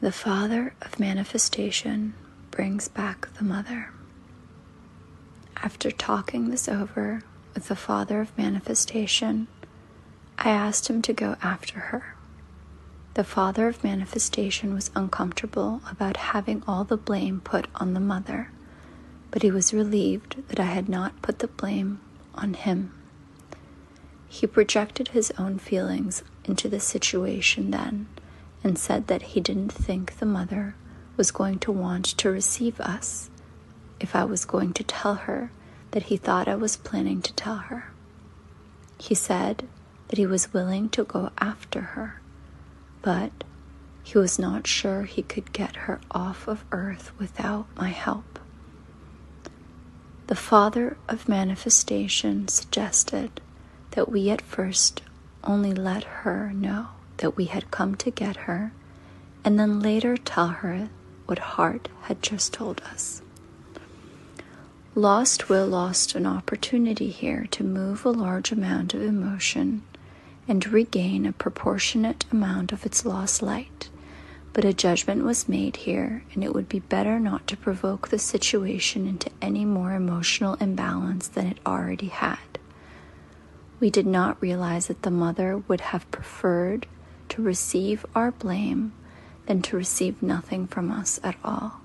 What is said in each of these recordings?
The father of manifestation brings back the mother. After talking this over with the father of manifestation, I asked him to go after her. The father of manifestation was uncomfortable about having all the blame put on the mother, but he was relieved that I had not put the blame on him. He projected his own feelings into the situation then, and said that he didn't think the mother was going to want to receive us if I was going to tell her that he thought I was planning to tell her. He said that he was willing to go after her, but he was not sure he could get her off of Earth without my help. The father of manifestation suggested that we at first only let her know that we had come to get her, and then later tell her what Heart had just told us. Lost Will lost an opportunity here to move a large amount of emotion and regain a proportionate amount of its lost light, but a judgment was made here, and it would be better not to provoke the situation into any more emotional imbalance than it already had. We did not realize that the mother would have preferred to receive our blame than to receive nothing from us at all,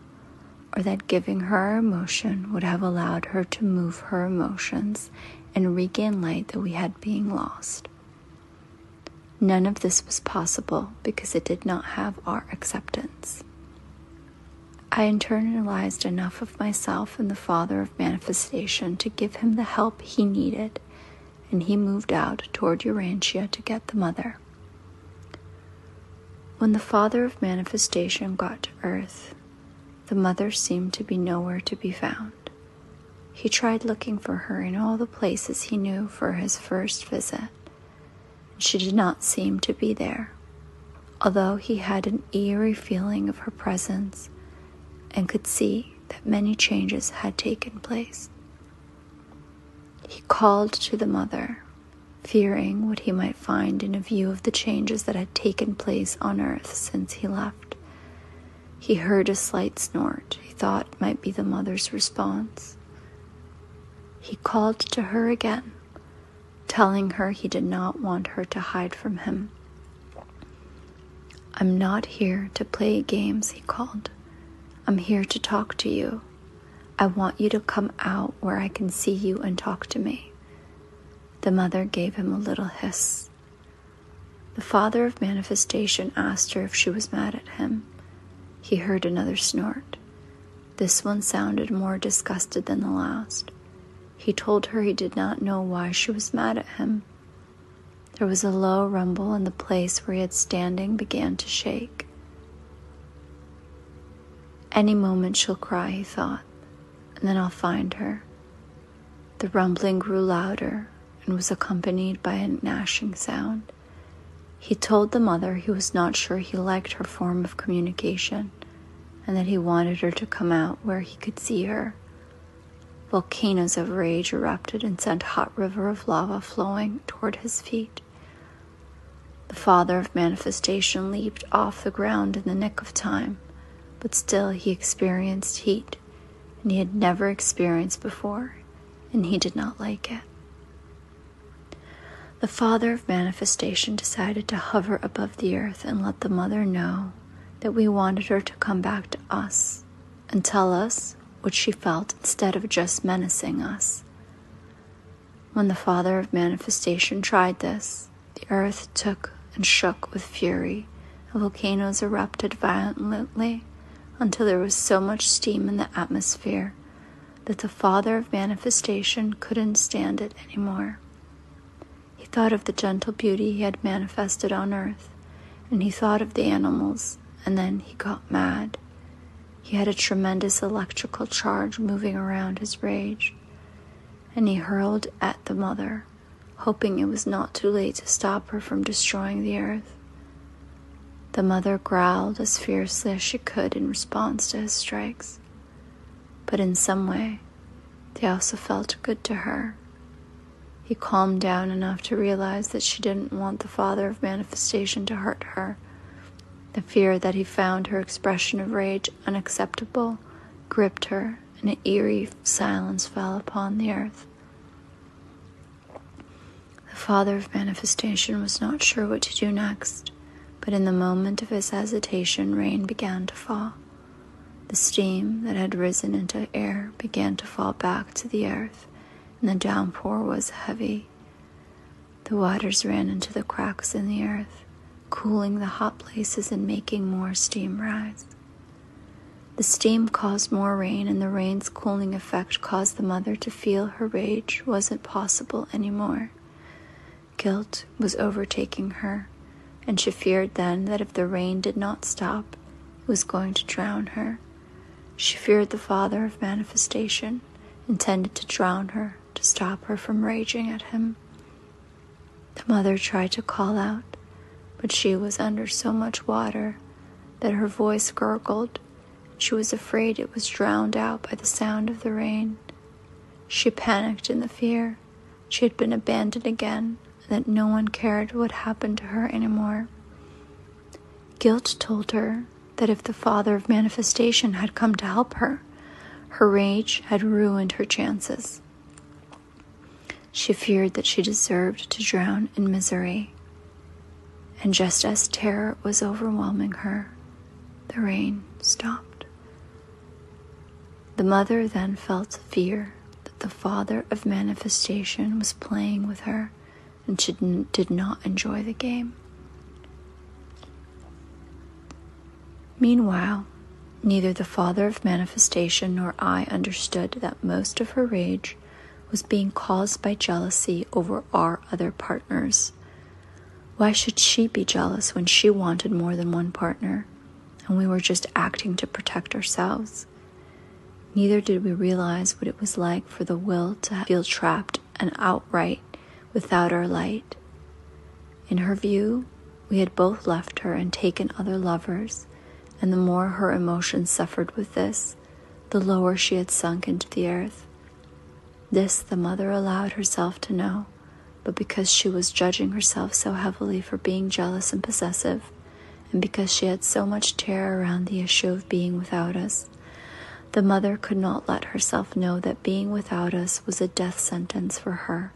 or that giving her emotion would have allowed her to move her emotions and regain light that we had being lost. None of this was possible because it did not have our acceptance. I internalized enough of myself and the father of manifestation to give him the help he needed, and he moved out toward Urantia to get the mother. When the father of manifestation got to Earth, the mother seemed to be nowhere to be found. He tried looking for her in all the places he knew for his first visit, and she did not seem to be there, although he had an eerie feeling of her presence and could see that many changes had taken place. He called to the mother, fearing what he might find in a view of the changes that had taken place on Earth since he left. He heard a slight snort he thought might be the mother's response. He called to her again, telling her he did not want her to hide from him. "I'm not here to play games," he called. "I'm here to talk to you. I want you to come out where I can see you and talk to me." The mother gave him a little hiss. The father of manifestation asked her if she was mad at him. He heard another snort. This one sounded more disgusted than the last. He told her he did not know why she was mad at him. There was a low rumble, and the place where he had standing began to shake. Any moment she'll cry, he thought, and then I'll find her. The rumbling grew louder and was accompanied by a gnashing sound. He told the mother he was not sure he liked her form of communication, and that he wanted her to come out where he could see her. Volcanoes of rage erupted and sent a hot river of lava flowing toward his feet. The father of manifestation leaped off the ground in the nick of time, but still he experienced heat, and he had never experienced before, and he did not like it. The father of manifestation decided to hover above the earth and let the mother know that we wanted her to come back to us and tell us what she felt instead of just menacing us. When the father of manifestation tried this, the earth took and shook with fury, and volcanoes erupted violently until there was so much steam in the atmosphere that the father of manifestation couldn't stand it anymore. He thought of the gentle beauty he had manifested on earth, and he thought of the animals, and then he got mad. He had a tremendous electrical charge moving around his rage, and he hurled at the mother, hoping it was not too late to stop her from destroying the earth. The mother growled as fiercely as she could in response to his strikes, but in some way, they also felt good to her. He calmed down enough to realize that she didn't want the father of manifestation to hurt her, The fear that he found her expression of rage unacceptable gripped her, and an eerie silence fell upon the earth. The Father of Manifestation was not sure what to do next, but in the moment of his hesitation, rain began to fall. The steam that had risen into air began to fall back to the earth, and the downpour was heavy. The waters ran into the cracks in the earth, cooling the hot places and making more steam rise. The steam caused more rain, and the rain's cooling effect caused the mother to feel her rage wasn't possible anymore. Guilt was overtaking her, and she feared then that if the rain did not stop, it was going to drown her. She feared the Father of Manifestation, intended to drown her, to stop her from raging at him. The mother tried to call out, but she was under so much water that her voice gurgled. She was afraid it was drowned out by the sound of the rain. She panicked in the fear. She had been abandoned again, and that no one cared what happened to her anymore. Guilt told her that if the Father of Manifestation had come to help her, her rage had ruined her chances. She feared that she deserved to drown in misery. And just as terror was overwhelming her, the rain stopped. The mother then felt fear that the Father of Manifestation was playing with her, and she did not enjoy the game. Meanwhile, neither the Father of Manifestation nor I understood that most of her rage was being caused by jealousy over our other partners. Why should she be jealous when she wanted more than one partner, and we were just acting to protect ourselves? Neither did we realize what it was like for the will to feel trapped and outright without our light. In her view, we had both left her and taken other lovers, and the more her emotions suffered with this, the lower she had sunk into the earth. This the mother allowed herself to know, but because she was judging herself so heavily for being jealous and possessive, and because she had so much terror around the issue of being without us, the mother could not let herself know that being without us was a death sentence for her,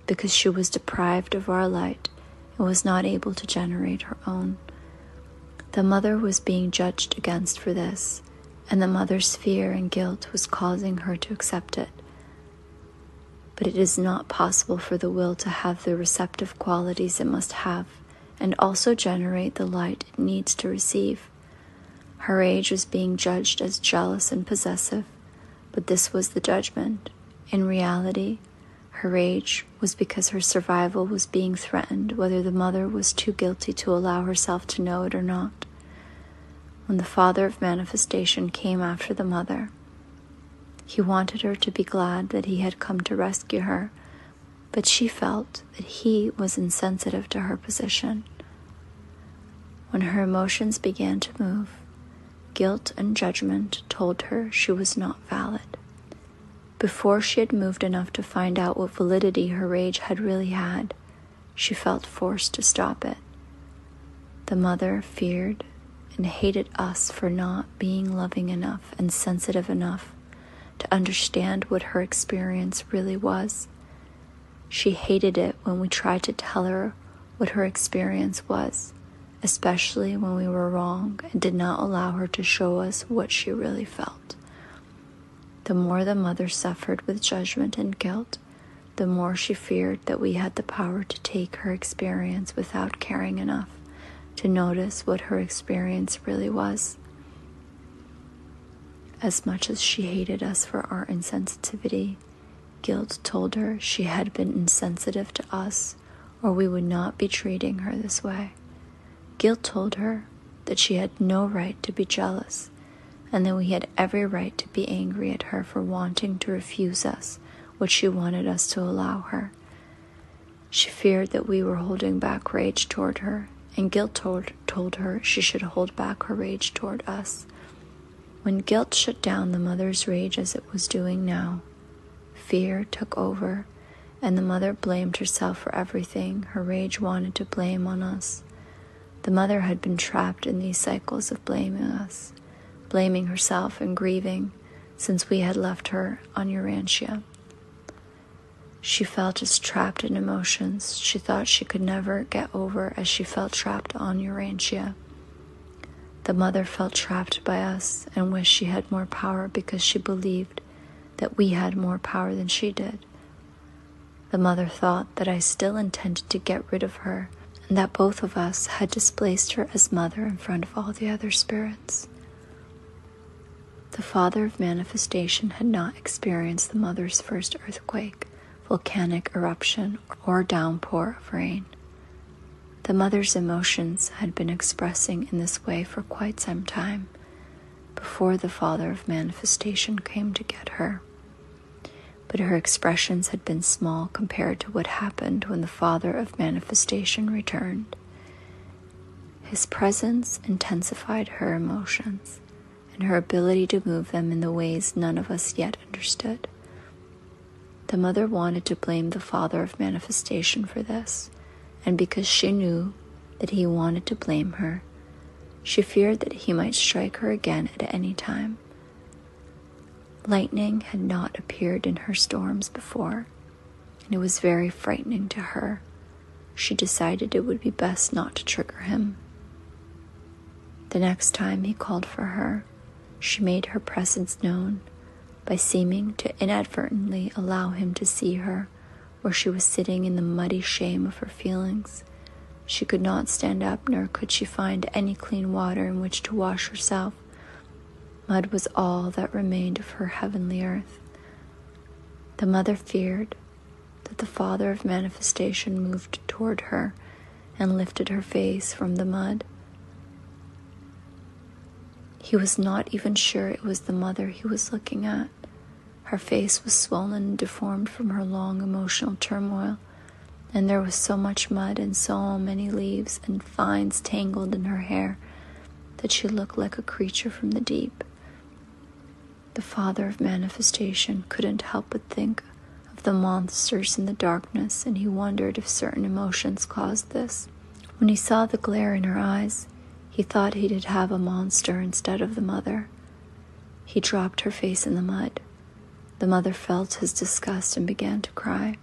because she was deprived of our light and was not able to generate her own. The mother was being judged against for this, and the mother's fear and guilt was causing her to accept it. But it is not possible for the will to have the receptive qualities it must have, and also generate the light it needs to receive. Her rage was being judged as jealous and possessive, but this was the judgment. In reality, her rage was because her survival was being threatened, whether the mother was too guilty to allow herself to know it or not. When the Father of Manifestation came after the mother, he wanted her to be glad that he had come to rescue her, but she felt that he was insensitive to her position. When her emotions began to move, guilt and judgment told her she was not valid. Before she had moved enough to find out what validity her rage had really had, she felt forced to stop it. The mother feared and hated us for not being loving enough and sensitive enough to understand what her experience really was. She hated it when we tried to tell her what her experience was, especially when we were wrong and did not allow her to show us what she really felt. The more the mother suffered with judgment and guilt, the more she feared that we had the power to take her experience without caring enough to notice what her experience really was. As much as she hated us for our insensitivity, guilt told her she had been insensitive to us, or we would not be treating her this way. Guilt told her that she had no right to be jealous, and that we had every right to be angry at her for wanting to refuse us what she wanted us to allow her. She feared that we were holding back rage toward her, and guilt told her she should hold back her rage toward us. When guilt shut down the mother's rage as it was doing now, fear took over, and the mother blamed herself for everything her rage wanted to blame on us. The mother had been trapped in these cycles of blaming us, blaming herself and grieving since we had left her on Urantia. She felt as trapped in emotions she thought she could never get over as she felt trapped on Urantia. The mother felt trapped by us and wished she had more power because she believed that we had more power than she did. The mother thought that I still intended to get rid of her and that both of us had displaced her as mother in front of all the other spirits. The father of manifestation had not experienced the mother's first earthquake, volcanic eruption, or downpour of rain. The mother's emotions had been expressing in this way for quite some time, before the father of manifestation came to get her. But her expressions had been small compared to what happened when the father of manifestation returned. His presence intensified her emotions and her ability to move them in the ways none of us yet understood. The mother wanted to blame the father of manifestation for this, and because she knew that he wanted to blame her, she feared that he might strike her again at any time. Lightning had not appeared in her storms before, and it was very frightening to her. She decided it would be best not to trigger him. The next time he called for her, she made her presence known by seeming to inadvertently allow him to see her where she was sitting in the muddy shame of her feelings. She could not stand up, nor could she find any clean water in which to wash herself. Mud was all that remained of her heavenly earth. The mother feared that the father of manifestation moved toward her and lifted her face from the mud. He was not even sure it was the mother he was looking at. Her face was swollen and deformed from her long emotional turmoil, and there was so much mud and so many leaves and vines tangled in her hair that she looked like a creature from the deep. The father of manifestation couldn't help but think of the monsters in the darkness, and he wondered if certain emotions caused this. When he saw the glare in her eyes, he thought he did have a monster instead of the mother. He dropped her face in the mud. The mother felt his disgust and began to cry.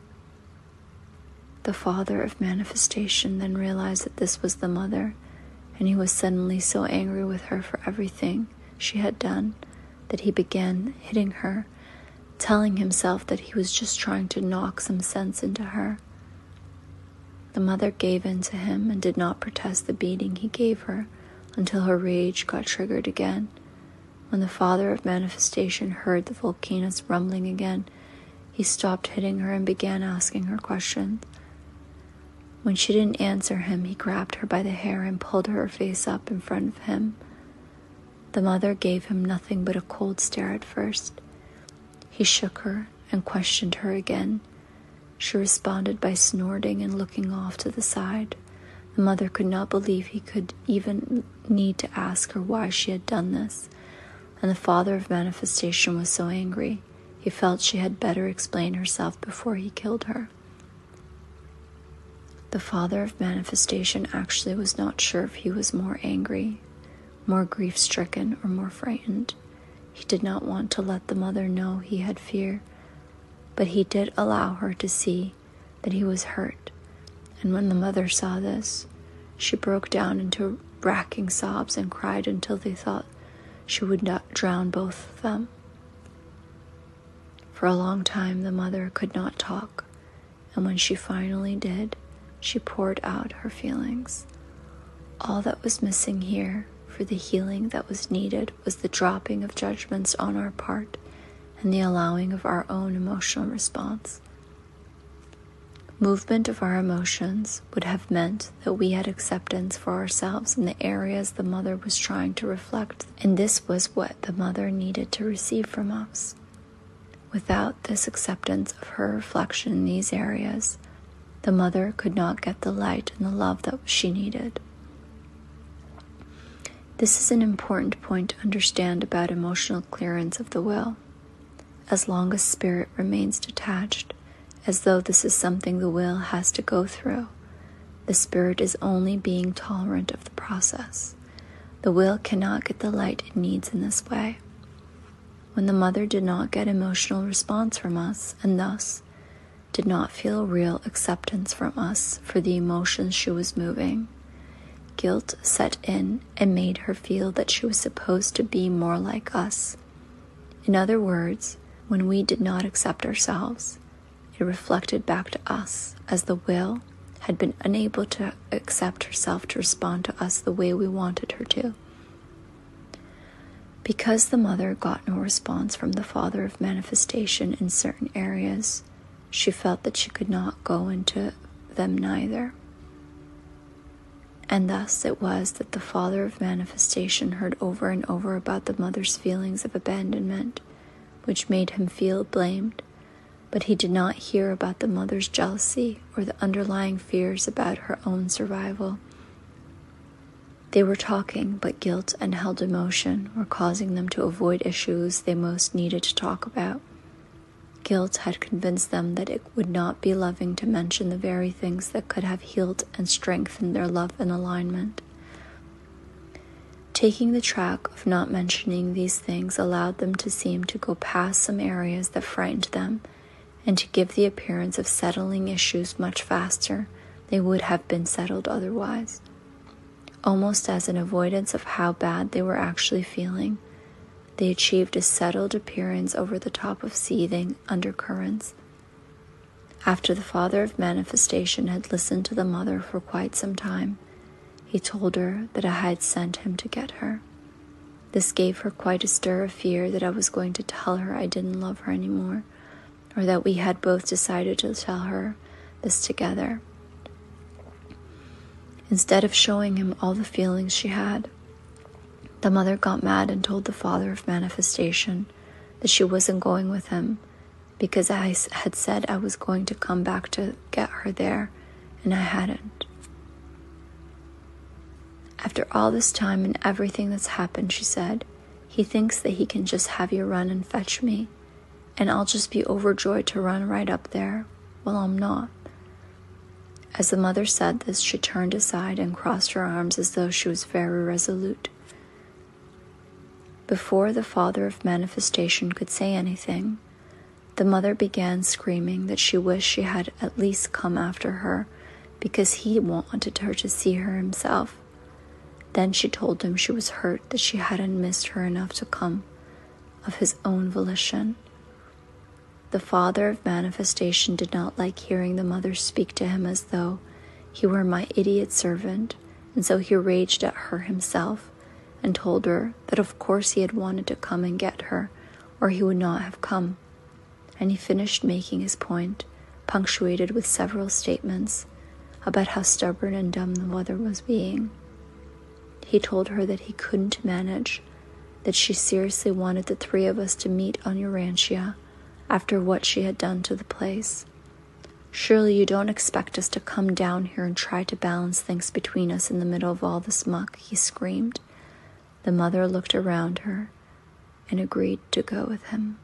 The father of manifestation then realized that this was the mother, and he was suddenly so angry with her for everything she had done that he began hitting her, telling himself that he was just trying to knock some sense into her. The mother gave in to him and did not protest the beating he gave her until her rage got triggered again. When the father of manifestation heard the volcanoes rumbling again, he stopped hitting her and began asking her questions. When she didn't answer him, he grabbed her by the hair and pulled her face up in front of him. The mother gave him nothing but a cold stare at first. He shook her and questioned her again. She responded by snorting and looking off to the side. The mother could not believe he could even need to ask her why she had done this, and the father of manifestation was so angry, he felt she had better explain herself before he killed her. The father of manifestation actually was not sure if he was more angry, more grief-stricken, or more frightened. He did not want to let the mother know he had fear, but he did allow her to see that he was hurt. And when the mother saw this, she broke down into racking sobs and cried until they thought she would not drown both of them. For a long time, the mother could not talk, and when she finally did, she poured out her feelings. All that was missing here for the healing that was needed was the dropping of judgments on our part and the allowing of our own emotional response. Movement of our emotions would have meant that we had acceptance for ourselves in the areas the mother was trying to reflect, and this was what the mother needed to receive from us. Without this acceptance of her reflection in these areas, the mother could not get the light and the love that she needed. This is an important point to understand about emotional clearance of the will. As long as spirit remains detached, as though this is something the will has to go through, The spirit is only being tolerant of the process. The will cannot get the light it needs in this way. When the mother did not get emotional response from us, and thus did not feel real acceptance from us for the emotions she was moving, guilt set in and made her feel that she was supposed to be more like us. In other words, when we did not accept ourselves, it reflected back to us as the will had been unable to accept herself to respond to us the way we wanted her to. Because the mother got no response from the father of manifestation in certain areas, she felt that she could not go into them neither. And thus it was that the father of manifestation heard over and over about the mother's feelings of abandonment, which made him feel blamed, but he did not hear about the mother's jealousy or the underlying fears about her own survival. They were talking, but guilt and held emotion were causing them to avoid issues they most needed to talk about. Guilt had convinced them that it would not be loving to mention the very things that could have healed and strengthened their love and alignment. Taking the track of not mentioning these things allowed them to seem to go past some areas that frightened them and to give the appearance of settling issues much faster they would have been settled otherwise. Almost as an avoidance of how bad they were actually feeling, they achieved a settled appearance over the top of seething undercurrents. After the father of manifestation had listened to the mother for quite some time, he told her that I had sent him to get her. This gave her quite a stir of fear that I was going to tell her I didn't love her anymore, or that we had both decided to tell her this together. Instead of showing him all the feelings she had, the mother got mad and told the father of manifestation that she wasn't going with him because I had said I was going to come back to get her there, and I hadn't. After all this time and everything that's happened, she said, he thinks that he can just have you run and fetch me, and I'll just be overjoyed to run right up there. Well, I'm not. As the mother said this, she turned aside and crossed her arms as though she was very resolute. Before the father of manifestation could say anything, the mother began screaming that she wished she had at least come after her because he wanted her to see her himself. Then she told him she was hurt that she hadn't missed her enough to come of his own volition. The father of manifestation did not like hearing the mother speak to him as though he were my idiot servant, and so he raged at her himself and told her that of course he had wanted to come and get her, or he would not have come. And he finished making his point, punctuated with several statements about how stubborn and dumb the mother was being. He told her that he couldn't manage, that she seriously wanted the three of us to meet on Urantia after what she had done to the place. Surely you don't expect us to come down here and try to balance things between us in the middle of all this muck, he screamed. The mother looked around her and agreed to go with him.